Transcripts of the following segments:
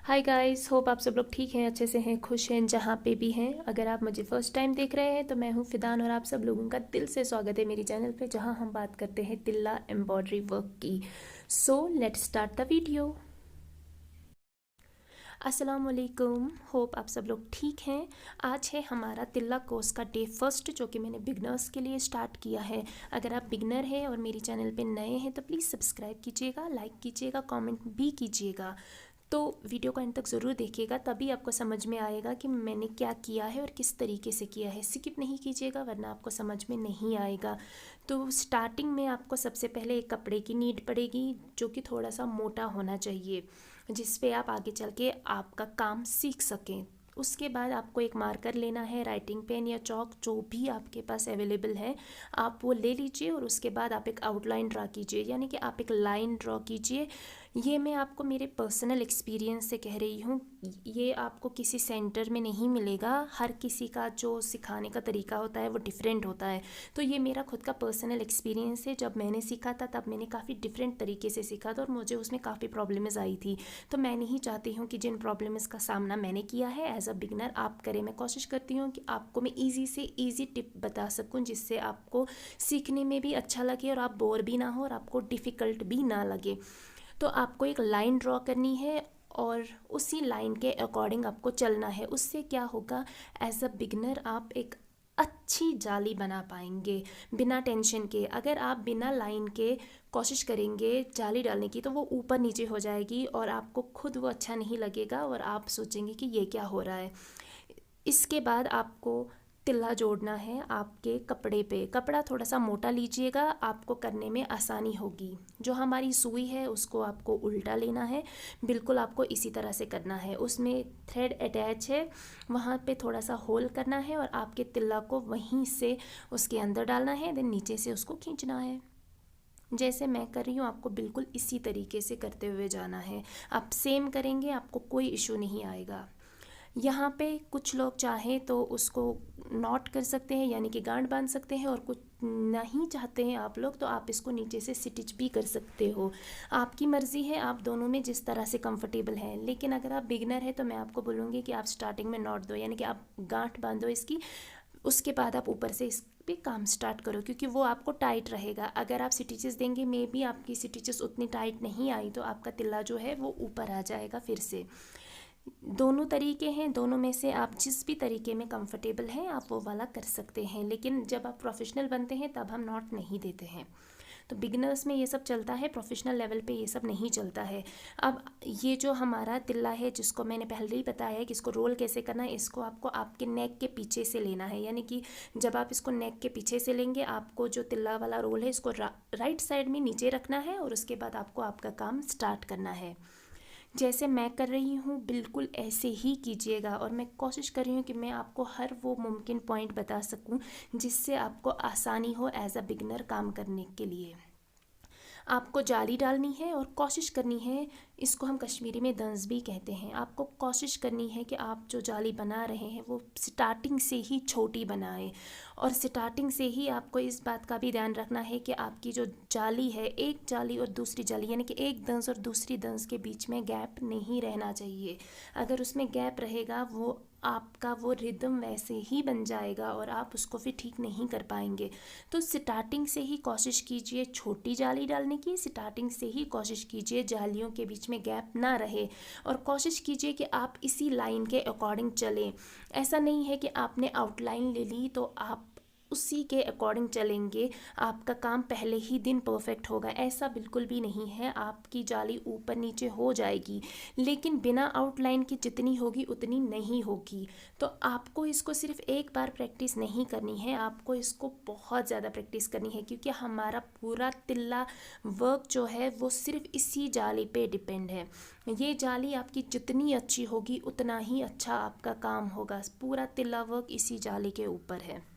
Hi guys, hope आप सब लोग ठीक हैं, अच्छे से हैं, खुश हैं, जहाँ पे भी हैं। अगर आप मुझे फर्स्ट टाइम देख रहे हैं तो मैं हूँ फिदान और आप सब लोगों का दिल से स्वागत है मेरी चैनल पे, जहाँ हम बात करते हैं तिल्ला एम्ब्रॉयडरी वर्क की। So let's start the video. अस्सलाम वालेकुम, होप आप सब लोग ठीक हैं। आज है हमारा तिल्ला कोर्स का डे फर्स्ट, जो कि मैंने बिगनर्स के लिए स्टार्ट किया है। अगर आप बिगनर हैं और मेरी चैनल पे नए हैं तो प्लीज़ सब्सक्राइब कीजिएगा, लाइक कीजिएगा, कमेंट भी कीजिएगा। तो वीडियो को अंत तक ज़रूर देखिएगा, तभी आपको समझ में आएगा कि मैंने क्या किया है और किस तरीके से किया है। स्किप नहीं कीजिएगा वरना आपको समझ में नहीं आएगा। तो स्टार्टिंग में आपको सबसे पहले एक कपड़े की नीड पड़ेगी, जो कि थोड़ा सा मोटा होना चाहिए, जिस पे आप आगे चल के आपका काम सीख सकें। उसके बाद आपको एक मार्कर लेना है, राइटिंग पेन या चॉक, जो भी आपके पास अवेलेबल है आप वो ले लीजिए। और उसके बाद आप एक आउटलाइन ड्रा कीजिए, यानी कि आप एक लाइन ड्रॉ कीजिए। ये मैं आपको मेरे पर्सनल एक्सपीरियंस से कह रही हूँ, ये आपको किसी सेंटर में नहीं मिलेगा। हर किसी का जो सिखाने का तरीका होता है वो डिफरेंट होता है। तो ये मेरा खुद का पर्सनल एक्सपीरियंस है। जब मैंने सीखा था तब मैंने काफ़ी डिफरेंट तरीके से सीखा था और मुझे उसमें काफ़ी प्रॉब्लम्स आई थी। तो मैं नहीं चाहती हूँ कि जिन प्रॉब्लम्स का सामना मैंने किया है एज अ बिगनर आप करें। मैं कोशिश करती हूँ कि आपको मैं ईजी से ईजी टिप बता सकूँ, जिससे आपको सीखने में भी अच्छा लगे और आप बोर भी ना हो और आपको डिफ़िकल्ट भी ना लगे। तो आपको एक लाइन ड्रॉ करनी है और उसी लाइन के अकॉर्डिंग आपको चलना है। उससे क्या होगा, एज अ बिगनर आप एक अच्छी जाली बना पाएंगे बिना टेंशन के। अगर आप बिना लाइन के कोशिश करेंगे जाली डालने की तो वो ऊपर नीचे हो जाएगी और आपको खुद वो अच्छा नहीं लगेगा और आप सोचेंगे कि ये क्या हो रहा है। इसके बाद आपको तिल्ला जोड़ना है आपके कपड़े पे। कपड़ा थोड़ा सा मोटा लीजिएगा, आपको करने में आसानी होगी। जो हमारी सुई है उसको आपको उल्टा लेना है, बिल्कुल आपको इसी तरह से करना है। उसमें थ्रेड अटैच है, वहाँ पे थोड़ा सा होल करना है और आपके तिल्ला को वहीं से उसके अंदर डालना है, देन नीचे से उसको खींचना है। जैसे मैं कर रही हूँ आपको बिल्कुल इसी तरीके से करते हुए जाना है। आप सेम करेंगे आपको कोई इशू नहीं आएगा। यहाँ पे कुछ लोग चाहें तो उसको नॉट कर सकते हैं, यानी कि गांठ बांध सकते हैं, और कुछ नहीं चाहते हैं आप लोग तो आप इसको नीचे से स्टिच भी कर सकते हो। आपकी मर्ज़ी है, आप दोनों में जिस तरह से कंफर्टेबल हैं। लेकिन अगर आप बिगनर है तो मैं आपको बोलूँगी कि आप स्टार्टिंग में नॉट दो, यानी कि आप गांठ बांधो इसकी। उसके बाद आप ऊपर से इस पे काम स्टार्ट करो, क्योंकि वो आपको टाइट रहेगा। अगर आप स्टिचेस देंगे, मे बी आपकी स्टिचेस उतनी टाइट नहीं आई तो आपका तिल्ला जो है वो ऊपर आ जाएगा फिर से। दोनों तरीके हैं, दोनों में से आप जिस भी तरीके में कंफर्टेबल हैं आप वो वाला कर सकते हैं। लेकिन जब आप प्रोफेशनल बनते हैं तब हम नॉट नहीं देते हैं। तो बिगिनर्स में ये सब चलता है, प्रोफेशनल लेवल पे ये सब नहीं चलता है। अब ये जो हमारा तिल्ला है, जिसको मैंने पहले ही बताया है कि इसको रोल कैसे करना है, इसको आपको आपके नेक के पीछे से लेना है। यानी कि जब आप इसको नेक के पीछे से लेंगे, आपको जो तिल्ला वाला रोल है इसको राइट साइड में नीचे रखना है और उसके बाद आपको आपका काम स्टार्ट करना है। जैसे मैं कर रही हूँ बिल्कुल ऐसे ही कीजिएगा। और मैं कोशिश कर रही हूँ कि मैं आपको हर वो मुमकिन पॉइंट बता सकूँ जिससे आपको आसानी हो एज अ बिगनर काम करने के लिए। आपको जाली डालनी है और कोशिश करनी है, इसको हम कश्मीरी में दंस भी कहते हैं। आपको कोशिश करनी है कि आप जो जाली बना रहे हैं वो स्टार्टिंग से ही छोटी बनाएं। और स्टार्टिंग से ही आपको इस बात का भी ध्यान रखना है कि आपकी जो जाली है, एक जाली और दूसरी जाली यानी कि एक दंस और दूसरी दंस के बीच में गैप नहीं रहना चाहिए। अगर उसमें गैप रहेगा वो आपका वो रिदम वैसे ही बन जाएगा और आप उसको फिर ठीक नहीं कर पाएंगे। तो स्टार्टिंग से ही कोशिश कीजिए छोटी जाली डालने की, स्टार्टिंग से ही कोशिश कीजिए जालियों के बीच में गैप ना रहे, और कोशिश कीजिए कि आप इसी लाइन के अकॉर्डिंग चलें। ऐसा नहीं है कि आपने आउटलाइन ले ली तो आप उसी के अकॉर्डिंग चलेंगे, आपका काम पहले ही दिन परफेक्ट होगा। ऐसा बिल्कुल भी नहीं है। आपकी जाली ऊपर नीचे हो जाएगी, लेकिन बिना आउटलाइन की जितनी होगी उतनी नहीं होगी। तो आपको इसको सिर्फ एक बार प्रैक्टिस नहीं करनी है, आपको इसको बहुत ज़्यादा प्रैक्टिस करनी है, क्योंकि हमारा पूरा तिल्ला वर्क जो है वो सिर्फ इसी जाली पे डिपेंड है। ये जाली आपकी जितनी अच्छी होगी उतना ही अच्छा आपका काम होगा। पूरा तिल्ला वर्क इसी जाली के ऊपर है।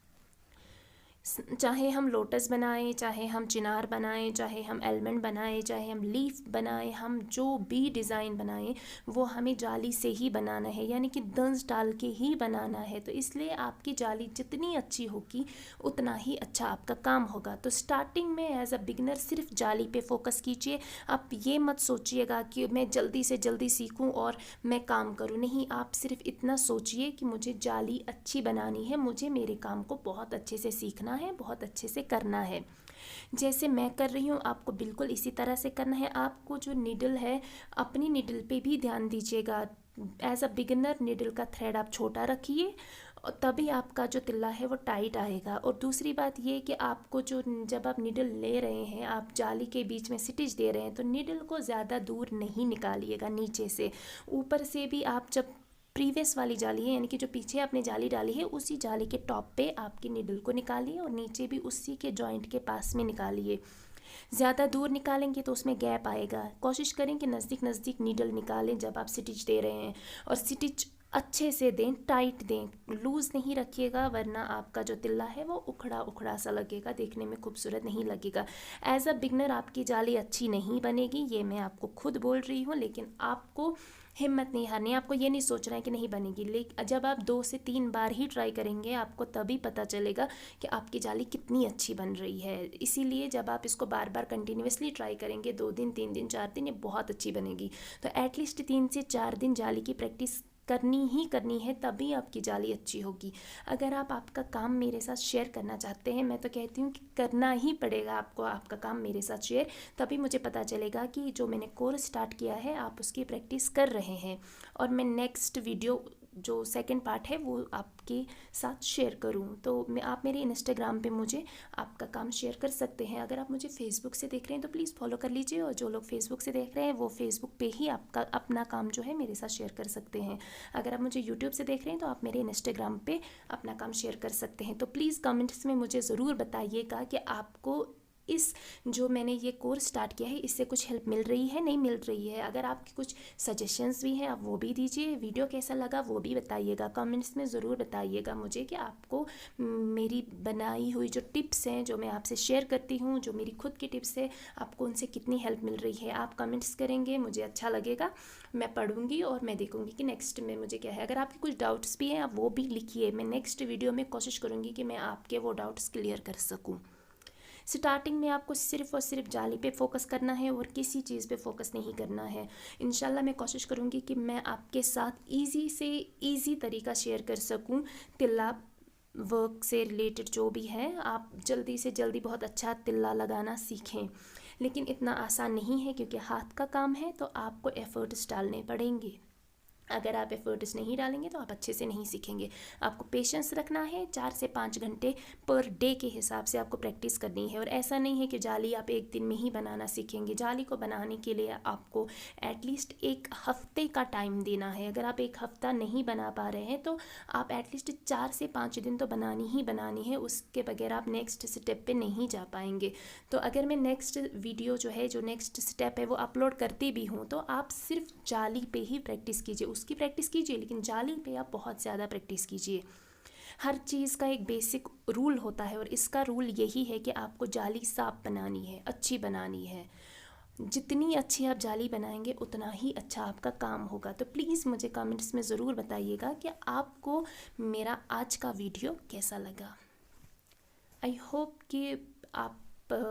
चाहे हम लोटस बनाएं, चाहे हम चिनार बनाएं, चाहे हम एलमंड बनाएं, चाहे हम लीफ बनाएं, हम जो भी डिज़ाइन बनाएं वो हमें जाली से ही बनाना है, यानी कि दंस डाल के ही बनाना है। तो इसलिए आपकी जाली जितनी अच्छी होगी उतना ही अच्छा आपका काम होगा। तो स्टार्टिंग में एज अ बिगनर सिर्फ जाली पे फोकस कीजिए। आप ये मत सोचिएगा कि मैं जल्दी से जल्दी सीखूं और मैं काम करूं, नहीं, आप सिर्फ इतना सोचिए कि मुझे जाली अच्छी बनानी है, मुझे मेरे काम को बहुत अच्छे से सीखना है, बहुत अच्छे से करना है। जैसे मैं कर रही हूँ आपको बिल्कुल इसी तरह से करना है। आपको जो नीडल है अपनी नीडल पे भी ध्यान दीजिएगा। एज अ बिगिनर नीडल का थ्रेड आप छोटा रखिए और तभी आपका जो तिल्ला है वो टाइट आएगा। और दूसरी बात ये कि आपको जो जब आप नीडल ले रहे हैं, आप जाली के बीच में स्टिच दे रहे हैं, तो नीडल को ज़्यादा दूर नहीं निकालिएगा नीचे से। ऊपर से भी आप जब प्रीवियस वाली जाली है, यानी कि जो पीछे आपने जाली डाली है, उसी जाली के टॉप पे आपकी नीडल को निकालिए और नीचे भी उसी के जॉइंट के पास में निकालिए। ज़्यादा दूर निकालेंगे तो उसमें गैप आएगा। कोशिश करें कि नज़दीक नज़दीक नीडल निकालें जब आप स्टिच दे रहे हैं, और स्टिच अच्छे से दें, टाइट दें, लूज़ नहीं रखिएगा, वरना आपका जो तिल्ला है वो उखड़ा उखड़ा सा लगेगा, देखने में खूबसूरत नहीं लगेगा। एज अ बिगनर आपकी जाली अच्छी नहीं बनेगी, ये मैं आपको खुद बोल रही हूँ, लेकिन आपको हिम्मत नहीं हारनी है। आपको ये नहीं सोचना है कि नहीं बनेगी, लेकिन जब आप 2 से 3 बार ही ट्राई करेंगे आपको तभी पता चलेगा कि आपकी जाली कितनी अच्छी बन रही है। इसीलिए जब आप इसको बार बार कंटिन्यूसली ट्राई करेंगे, 2 दिन, 3 दिन, 4 दिन, ये बहुत अच्छी बनेगी। तो एटलीस्ट 3 से 4 दिन जाली की प्रैक्टिस करनी ही करनी है, तभी आपकी जाली अच्छी होगी। अगर आप आपका काम मेरे साथ शेयर करना चाहते हैं, मैं तो कहती हूँ कि करना ही पड़ेगा आपको आपका काम मेरे साथ शेयर, तभी मुझे पता चलेगा कि जो मैंने कोर्स स्टार्ट किया है आप उसकी प्रैक्टिस कर रहे हैं, और मैं नेक्स्ट वीडियो जो सेकंड पार्ट है वो आपके साथ शेयर करूं। तो आप मेरे इंस्टाग्राम पे मुझे आपका काम शेयर कर सकते हैं। अगर आप मुझे फेसबुक से देख रहे हैं तो प्लीज़ फॉलो कर लीजिए, और जो लोग फेसबुक से देख रहे हैं वो फेसबुक पे ही आपका अपना काम जो है मेरे साथ शेयर कर सकते हैं। अगर आप मुझे यूट्यूब से देख रहे हैं तो आप मेरे इंस्टाग्राम पे अपना काम शेयर कर सकते हैं। तो प्लीज़ कमेंट्स में मुझे ज़रूर बताइएगा कि आपको इस जो मैंने ये कोर्स स्टार्ट किया है इससे कुछ हेल्प मिल रही है, नहीं मिल रही है। अगर आपके कुछ सजेशंस भी हैं आप वो भी दीजिए। वीडियो कैसा लगा वो भी बताइएगा, कमेंट्स में ज़रूर बताइएगा मुझे कि आपको मेरी बनाई हुई जो टिप्स हैं, जो मैं आपसे शेयर करती हूँ, जो मेरी खुद की टिप्स है, आपको उनसे कितनी हेल्प मिल रही है। आप कमेंट्स करेंगे, मुझे अच्छा लगेगा, मैं पढ़ूँगी और मैं देखूँगी कि नेक्स्ट में मुझे क्या है। अगर आपके कुछ डाउट्स भी हैं आप वो भी लिखिए, मैं नेक्स्ट वीडियो में कोशिश करूँगी कि मैं आपके वो डाउट्स क्लियर कर सकूँ। स्टार्टिंग में आपको सिर्फ़ और सिर्फ जाली पे फोकस करना है और किसी चीज़ पे फोकस नहीं करना है। इंशाल्लाह मैं कोशिश करूँगी कि मैं आपके साथ ईज़ी से ईज़ी तरीका शेयर कर सकूँ। तिल्ला वर्क से रिलेटेड जो भी है, आप जल्दी से जल्दी बहुत अच्छा तिल्ला लगाना सीखें। लेकिन इतना आसान नहीं है क्योंकि हाथ का काम है, तो आपको एफ़र्ट्स डालने पड़ेंगे। अगर आप एफर्ट्स नहीं डालेंगे तो आप अच्छे से नहीं सीखेंगे। आपको पेशेंस रखना है, 4 से 5 घंटे पर डे के हिसाब से आपको प्रैक्टिस करनी है। और ऐसा नहीं है कि जाली आप एक दिन में ही बनाना सीखेंगे। जाली को बनाने के लिए आपको एटलीस्ट 1 हफ्ते का टाइम देना है। अगर आप 1 हफ्ता नहीं बना पा रहे हैं तो आप एटलीस्ट 4 से 5 दिन तो बनानी ही बनानी है, उसके बगैर आप नेक्स्ट स्टेप पे नहीं जा पाएंगे। तो अगर मैं नेक्स्ट वीडियो जो है, जो नेक्स्ट स्टेप है वो अपलोड करती भी हूँ, तो आप सिर्फ जाली पे ही प्रैक्टिस कीजिए, उसकी प्रैक्टिस कीजिए, लेकिन जाली पे आप बहुत ज़्यादा प्रैक्टिस कीजिए। हर चीज़ का एक बेसिक रूल होता है और इसका रूल यही है कि आपको जाली साफ बनानी है, अच्छी बनानी है। जितनी अच्छी आप जाली बनाएंगे उतना ही अच्छा आपका काम होगा। तो प्लीज़ मुझे कमेंट्स में ज़रूर बताइएगा कि आपको मेरा आज का वीडियो कैसा लगा। आई होप कि आप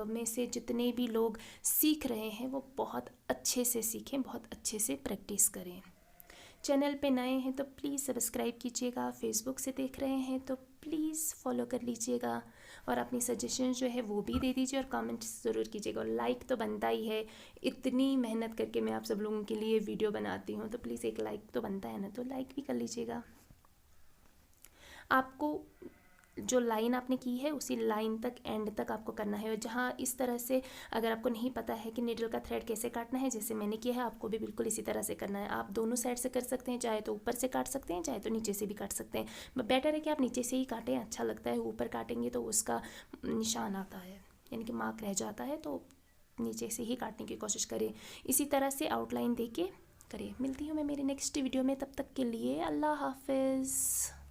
में से जितने भी लोग सीख रहे हैं वो बहुत अच्छे से सीखें, बहुत अच्छे से प्रैक्टिस करें। चैनल पे नए हैं तो प्लीज़ सब्सक्राइब कीजिएगा, फेसबुक से देख रहे हैं तो प्लीज़ फॉलो कर लीजिएगा, और अपनी सजेशन जो है वो भी दे दीजिए और कमेंट्स ज़रूर कीजिएगा। और लाइक तो बनता ही है, इतनी मेहनत करके मैं आप सब लोगों के लिए वीडियो बनाती हूँ, तो प्लीज़ एक लाइक तो बनता है ना, तो लाइक भी कर लीजिएगा। आपको जो लाइन आपने की है उसी लाइन तक, एंड तक आपको करना है। और जहाँ इस तरह से अगर आपको नहीं पता है कि नीडल का थ्रेड कैसे काटना है, जैसे मैंने किया है, आपको भी बिल्कुल इसी तरह से करना है। आप दोनों साइड से कर सकते हैं, चाहे तो ऊपर से काट सकते हैं, चाहे तो नीचे से भी काट सकते हैं। बेटर है कि आप नीचे से ही काटें, अच्छा लगता है। ऊपर काटेंगे तो उसका निशान आता है, यानी कि मार्क रह जाता है, तो नीचे से ही काटने की कोशिश करें। इसी तरह से आउटलाइन दे के करें। मिलती हूँ मैं मेरे नेक्स्ट वीडियो में, तब तक के लिए अल्लाह हाफिज़।